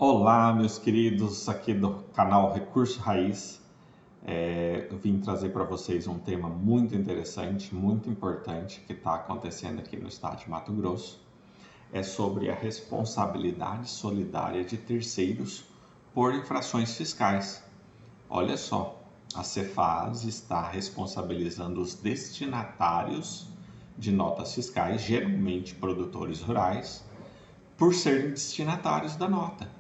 Olá, meus queridos, aqui do canal Recurso Raiz. Eu vim trazer para vocês um tema muito interessante, muito importante que está acontecendo aqui no estado de Mato Grosso. É sobre a responsabilidade solidária de terceiros por infrações fiscais. Olha só, a Cefaz está responsabilizando os destinatários de notas fiscais, geralmente produtores rurais, por serem destinatários da nota.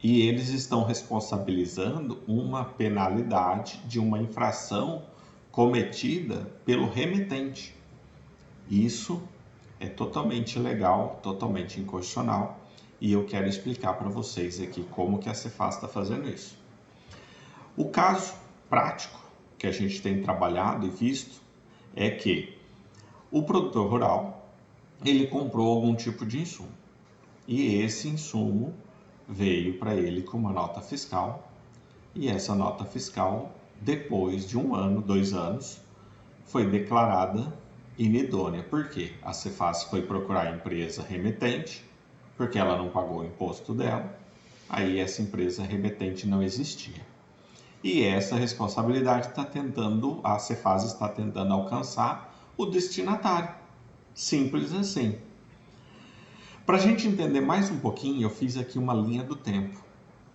E eles estão responsabilizando uma penalidade de uma infração cometida pelo remetente. Isso é totalmente ilegal, totalmente inconstitucional, e eu quero explicar para vocês aqui como que a Cefaz está fazendo isso. O caso prático que a gente tem trabalhado e visto é que o produtor rural ele comprou algum tipo de insumo e esse insumo veio para ele com uma nota fiscal e essa nota fiscal, depois de 1 ano, 2 anos, foi declarada inidônea. Por quê? A Cefaz foi procurar a empresa remetente, porque ela não pagou o imposto dela, aí essa empresa remetente não existia. E essa responsabilidade a Cefaz está tentando alcançar o destinatário. Simples assim. Para a gente entender mais um pouquinho, eu fiz aqui uma linha do tempo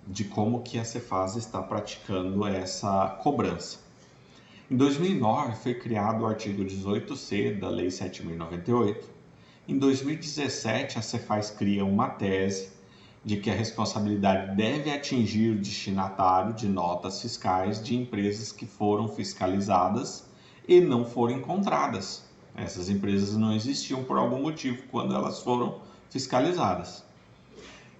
de como que a Cefaz está praticando essa cobrança. Em 2009 foi criado o artigo 18C da Lei 7.098. Em 2017 a Cefaz cria uma tese de que a responsabilidade deve atingir o destinatário de notas fiscais de empresas que foram fiscalizadas e não foram encontradas. Essas empresas não existiam por algum motivo quando elas foram fiscalizadas.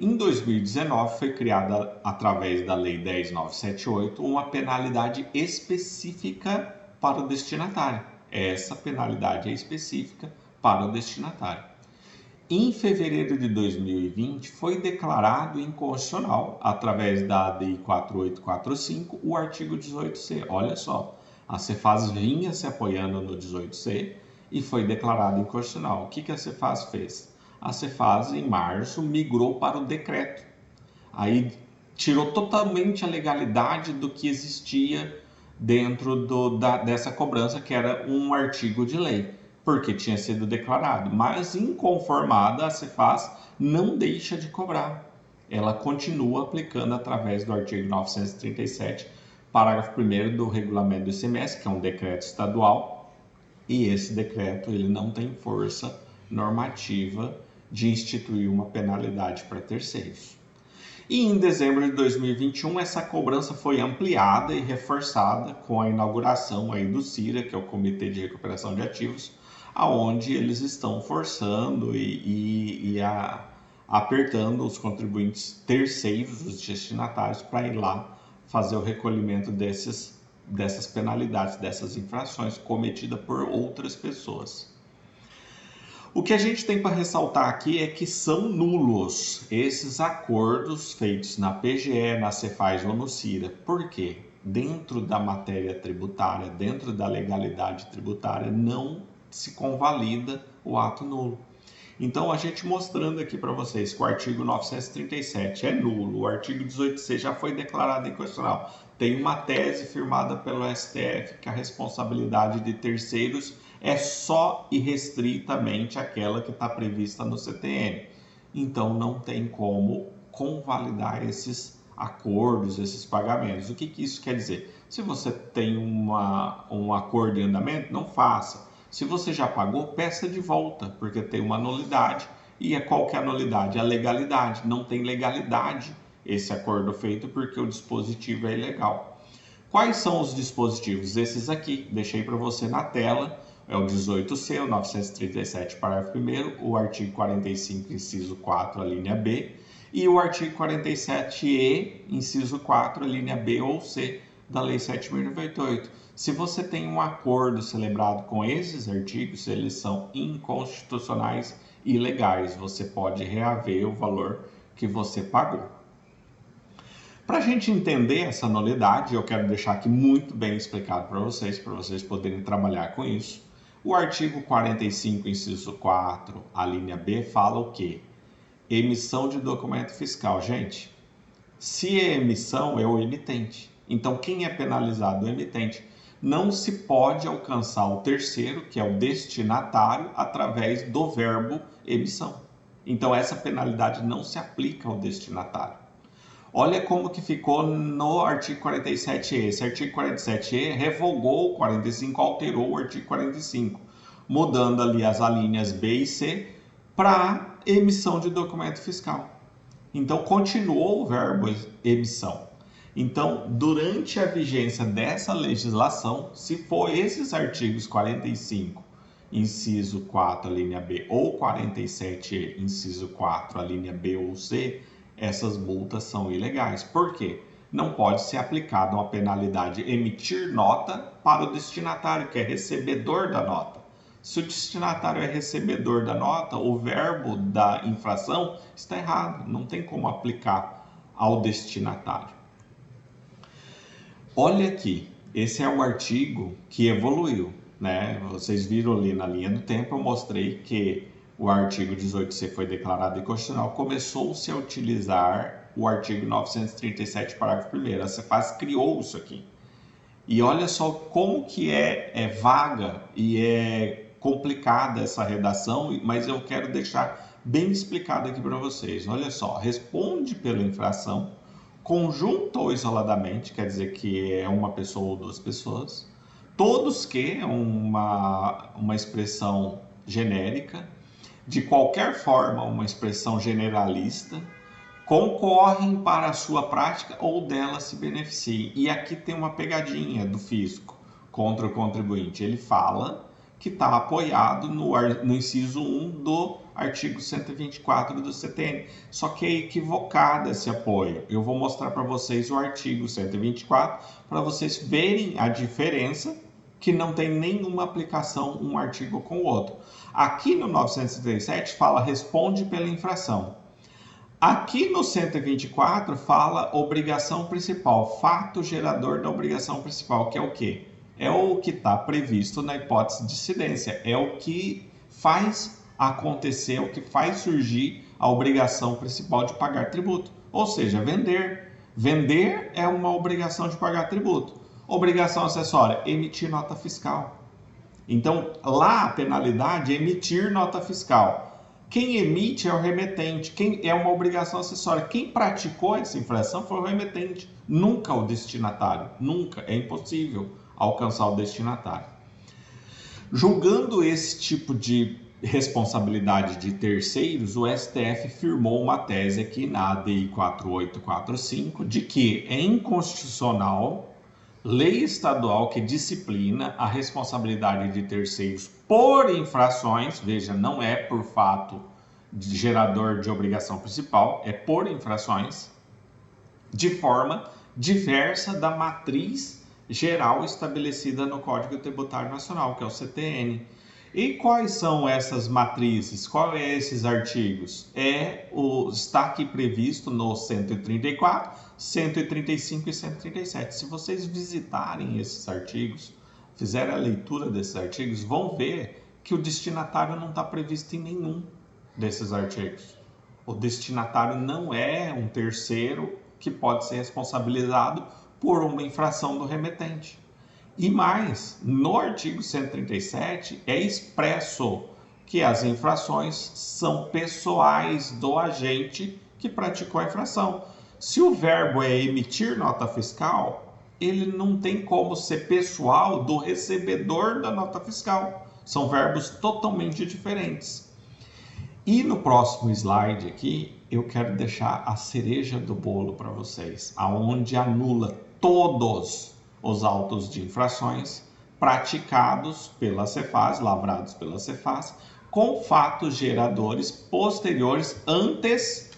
Em 2019 foi criada, através da Lei 10.978, uma penalidade específica para o destinatário. Essa penalidade é específica para o destinatário. Em fevereiro de 2020 foi declarado inconstitucional, através da ADI 4845, o artigo 18C. Olha só, a Cefaz vinha se apoiando no 18C e foi declarado inconstitucional. O que a Cefaz fez? A Cefaz, em março, migrou para o decreto. Aí tirou totalmente a legalidade do que existia dentro dessa cobrança, que era um artigo de lei, porque tinha sido declarado. Mas, inconformada, a Cefaz não deixa de cobrar. Ela continua aplicando através do artigo 937, parágrafo 1º do regulamento do ICMS, que é um decreto estadual, e esse decreto ele não tem força normativa de instituir uma penalidade para terceiros. E em dezembro de 2021, essa cobrança foi ampliada e reforçada com a inauguração aí do CIRA, que é o Comitê de Recuperação de Ativos, aonde eles estão forçando apertando os contribuintes terceiros, os destinatários, para ir lá fazer o recolhimento dessas penalidades, dessas infrações cometidas por outras pessoas. O que a gente tem para ressaltar aqui é que são nulos esses acordos feitos na PGE, na Cefaz ou no CIRA. Por quê? Dentro da matéria tributária, dentro da legalidade tributária, não se convalida o ato nulo. Então, a gente mostrando aqui para vocês que o artigo 937 é nulo, o artigo 18C já foi declarado inconstitucional. Tem uma tese firmada pelo STF que a responsabilidade de terceiros é só e restritamente aquela que está prevista no CTN. Então, não tem como convalidar esses acordos, esses pagamentos. O que isso quer dizer? Se você tem um acordo em andamento, não faça. Se você já pagou, peça de volta, porque tem uma nulidade. E qual que é a nulidade? A legalidade. Não tem legalidade esse acordo feito porque o dispositivo é ilegal. Quais são os dispositivos? Esses aqui, deixei para você na tela. É o 18C, o 937, parágrafo 1º, o artigo 45, inciso 4, a linha B, e o artigo 47E, inciso 4, a linha B ou C, da Lei 7.098. Se você tem um acordo celebrado com esses artigos, eles são inconstitucionais e ilegais. Você pode reaver o valor que você pagou. Para a gente entender essa nulidade, eu quero deixar aqui muito bem explicado para vocês poderem trabalhar com isso. O artigo 45, inciso 4, a linha B, fala o quê? Emissão de documento fiscal. Gente, Se é emissão, é o emitente. Então, quem é penalizado? O emitente. Não se pode alcançar o terceiro, que é o destinatário, através do verbo emissão. Então, essa penalidade não se aplica ao destinatário. Olha como que ficou no artigo 47E. Esse artigo 47E revogou o 45, alterou o artigo 45, mudando ali as alíneas B e C para emissão de documento fiscal. Então, continuou o verbo emissão. Então, durante a vigência dessa legislação, se for esses artigos 45, inciso 4, a linha B, ou 47, inciso 4, a linha B ou C, essas multas são ilegais. Por quê? Não pode ser aplicada uma penalidade emitir nota para o destinatário, que é recebedor da nota. Se o destinatário é recebedor da nota, o verbo da infração está errado, não tem como aplicar ao destinatário. Olha aqui, esse é o artigo que evoluiu, né? Vocês viram ali na linha do tempo, eu mostrei que o artigo 18C foi declarado inconstitucional, começou-se a utilizar o artigo 937, parágrafo 1º. A Cefaz criou isso aqui. E olha só como que é vaga e é complicada essa redação, mas eu quero deixar bem explicado aqui para vocês. Olha só, responde pela infração, conjunto ou isoladamente, quer dizer que é uma pessoa ou duas pessoas, todos que é uma expressão genérica, de qualquer forma uma expressão generalista, concorrem para a sua prática ou dela se beneficiem. E aqui tem uma pegadinha do fisco contra o contribuinte. Ele fala que está apoiado no inciso 1 do artigo 124 do CTN. Só que é equivocado esse apoio. Eu vou mostrar para vocês o artigo 124 para vocês verem a diferença, que não tem nenhuma aplicação um artigo com o outro. Aqui no 937 fala responde pela infração. Aqui no 124 fala obrigação principal, fato gerador da obrigação principal, que é o quê? É o que está previsto na hipótese de incidência, é o que faz acontecer, é o que faz surgir a obrigação principal de pagar tributo, ou seja, vender. Vender é uma obrigação de pagar tributo. Obrigação acessória, emitir nota fiscal. Então, lá a penalidade é emitir nota fiscal. Quem emite é o remetente, quem é uma obrigação acessória. Quem praticou essa infração foi o remetente, nunca o destinatário. Nunca, é impossível alcançar o destinatário. Julgando esse tipo de responsabilidade de terceiros, o STF firmou uma tese aqui na ADI 4845 de que é inconstitucional lei estadual que disciplina a responsabilidade de terceiros por infrações, veja, não é por fato de gerador de obrigação principal, é por infrações, de forma diversa da matriz geral estabelecida no Código Tributário Nacional, que é o CTN. E quais são essas matrizes? Quais são esses artigos? Está aqui previsto no 134, 135 e 137. Se vocês visitarem esses artigos, fizerem a leitura desses artigos, vão ver que o destinatário não está previsto em nenhum desses artigos. O destinatário não é um terceiro que pode ser responsabilizado por uma infração do remetente. E mais, no artigo 137 é expresso que as infrações são pessoais do agente que praticou a infração. Se o verbo é emitir nota fiscal, ele não tem como ser pessoal do recebedor da nota fiscal. São verbos totalmente diferentes. E no próximo slide aqui, eu quero deixar a cereja do bolo para vocês, aonde anula todos os autos de infrações praticados pela Cefaz, lavrados pela Cefaz, com fatos geradores posteriores antes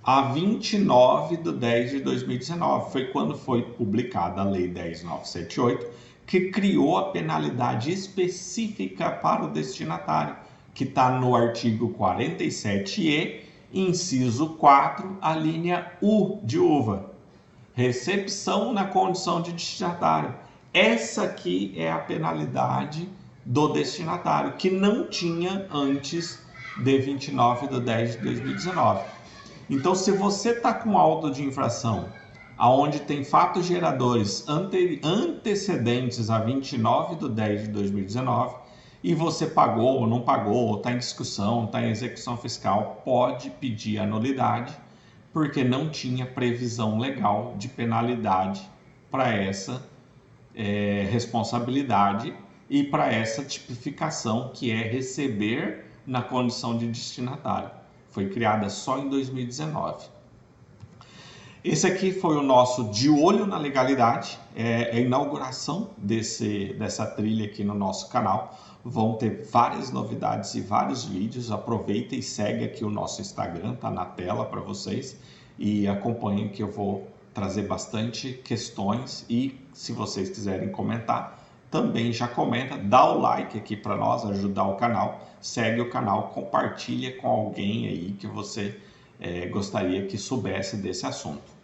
a 29 de 10 de 2019. Foi quando foi publicada a Lei 10.978, que criou a penalidade específica para o destinatário, que está no artigo 47E, inciso 4, a linha U de uva. Recepção na condição de destinatário. Essa aqui é a penalidade do destinatário, que não tinha antes de 29 de 10 de 2019. Então, se você está com auto de infração, aonde tem fatos geradores antecedentes a 29/10/2019, e você pagou ou não pagou, está em discussão, está em execução fiscal, pode pedir a nulidade, porque não tinha previsão legal de penalidade para essa responsabilidade e para essa tipificação, que é receber na condição de destinatário. Foi criada só em 2019. Esse aqui foi o nosso De Olho na Legalidade, a inauguração dessa trilha aqui no nosso canal. Vão ter várias novidades e vários vídeos. Aproveita e segue aqui o nosso Instagram, tá na tela para vocês. E acompanhem que eu vou trazer bastante questões, e se vocês quiserem comentar, também já comenta, dá o like aqui para nós, ajudar o canal, segue o canal, compartilha com alguém aí que você gostaria que soubesse desse assunto.